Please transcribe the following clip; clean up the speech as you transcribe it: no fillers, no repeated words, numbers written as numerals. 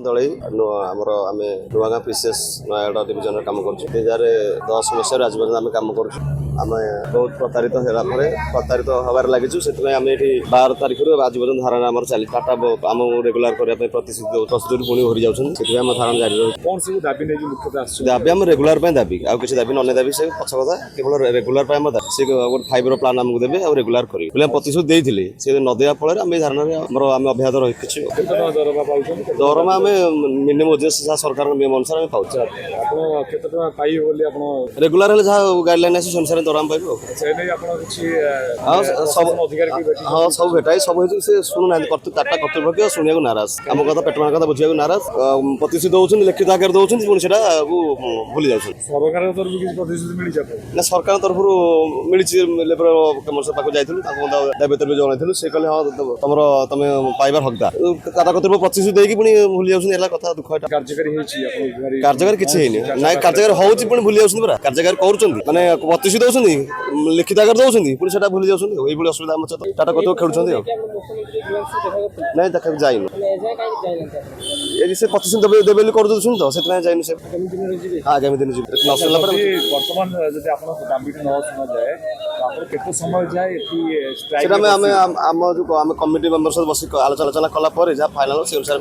ଦଳେଇ ଆମର ଆମେ ନୂଆଗାଁ ପିସିଏସ୍ ନୟାଗଡ଼ ଡିଭିଜନରେ କାମ କରୁଛୁ। 2010 ମସିହାରୁ ଆଜି ପର୍ଯ୍ୟନ୍ତ ଆମେ କାମ କରୁଛୁ। ଆମେ ବହୁତ ପ୍ରତାରିତ ହେଲା ପରେ ପ୍ରତାରିତ ହେବାରେ ଲାଗିଛୁ। ସେଥିପାଇଁ ଆମେ ଏଠି 12 ତାରିଖରୁ ଆଜି ପର୍ଯ୍ୟନ୍ତ ଧାରଣା ଆମର ଚାଲିଛି। ଟାଟା ଆମକୁ ରେଗୁଲାର କରିବା ପାଇଁ ପ୍ରତିଶ୍ରୁତି ପୁଣି ଭରି ଯାଉଛନ୍ତି। ସେଥିପାଇଁ ଆମ ଧାରଣା ଜାରି ରହିଛି। କଣ ସବୁ ଦାବି ନେଇକି ମୁଖ୍ୟତଃ ଆସୁଛି? ଦାବି ଆମ ରେଗୁଲାର ପାଇଁ ଦାବି, ଆଉ କିଛି ଦାବି ନ ଦାବି ସେ ପଛ କଥା। କେବଳ ରେଗୁଲାର ପାଇଁ ଆମ ଦାବି, ସେ ଗୋଟେ 5ର ପ୍ଲାନ୍ ଆମକୁ ଦେବେ ଆଉ ରେଗୁଲାର କରିବେ ବୋଲି ପ୍ରତିଶ୍ରୁତି ଦେଇଥିଲେ। ସେ ନ ଦେବା ଫଳରେ ଆମେ ଧାରଣାରେ ଆମେ ଅବ୍ୟାହତ ରହିଛୁ। ଦରମା ଆମେ ମିନିମମ୍ ଓଜେସ୍ ଯାହା ସରକାରଙ୍କ ନିୟମ ଅନୁସାରେ ଆମେ ପାଉଛୁ। ଆପଣ କେତେ ଟଙ୍କା ପାଇବେ ବୋଲି ଆପଣ ରେଗୁଲାର ହେଲେ ଯାହା ଗାଇଡଲାଇନ୍ ଅଛି ସେ ଅନୁସାରେ ଦରମା ପାଇବୁ। ସେ ନେଇ ଆପଣ କିଛି ସବୁ ଭେଟାଇ ସବୁ ହେଇଛି। ସେ ଶୁଣୁନାହାନ୍ତି, ଟାଟା କର୍ତ୍ତୃପକ୍ଷ ଶୁଣିବାକୁ ନାରାଜ। ଆମ କଥା ପେଟମାନ କଥା ବୁଝିବାକୁ ନାରାଜ। ପ୍ରତିଶ୍ରୁତି ଦଉଛନ୍ତି, ଲିଖିତ ଆକାରରେ ଦଉଛନ୍ତି, ପୁଣି ସେଟା ଭୁଲି ଯାଉଛନ୍ତି। ସରକାରଙ୍କ ତରଫରୁ କିଛି ପ୍ରତିଶ୍ରୁତି ମିଳିଛି ଆପଣଙ୍କୁ? ନା, ସରକାରଙ୍କ ତରଫରୁ ମିଳିଛି। ଲେବର କମିଶନ ପାଖକୁ ଯାଇଥିଲୁ, ତାଙ୍କୁ ଦାବି ବି ଜଣାଇଥିଲୁ। ସେ କହିଲେ ହଁ ତମେ ପାଇବାର ହକଦାର। ଟାଟା କର୍ତ୍ତୃପକ୍ଷ ପ୍ରତିଶ୍ରୁତି ଦେଇକି ପୁଣି ଭୁଲି ଯାଉଛନ୍ତି। ହେଲା କଥା ଦୁଃଖ। କାର୍ଯ୍ୟକାରୀ ହେଇଛି? କାର୍ଯ୍ୟକାରୀ କିଛି ହେଇନି। ନାଇଁ, କାର୍ଯ୍ୟକାରୀ ହଉଛି ପୁଣି ଭୁଲି ଯାଉଛନ୍ତି। ପୁରା କାର୍ଯ୍ୟକାରୀ କରୁଛନ୍ତି, ମାନେ ପ୍ରତିଶ୍ରୁତି ଦଉଛନ୍ତି, ଲିଖିତ ଆକାରରେ ଦଉଛନ୍ତି, ପୁଣି ସେଟା ଭୁଲି ଯାଉଛନ୍ତି। ଏଇଭଳି ଅସୁବିଧା ଆମ ସହିତ ଟାଟା କର୍ତ୍ତୃପକ୍ଷ ଖେଳୁଛନ୍ତି। ଆଉ ନାଇଁ, ଦେଖାକୁ ଯାଇନୁ। ସେ ପ୍ରତିଶ୍ରୁତି ଦେବେ ବୋଲି କରୁଛନ୍ତି ତ, ସେଥିପାଇଁ ଯାଇନୁ। ସେ ଆଗାମୀ ଦିନ ଯିବେ। ବର୍ତ୍ତମାନ ଯଦି ଆପଣ ଦାବିଟି ନ ଶୁଣାଯାଏ ଆପଣ କେତେ ସମୟ ଯାଏ ସେଟା ଆମେ କମିଟି ମେମ୍ବର ସହିତ ବସି ଆଲୋଚନା କଲା ପରେ ଯାହା ଫାଇନାଲ ସେ ଅନୁସାରେ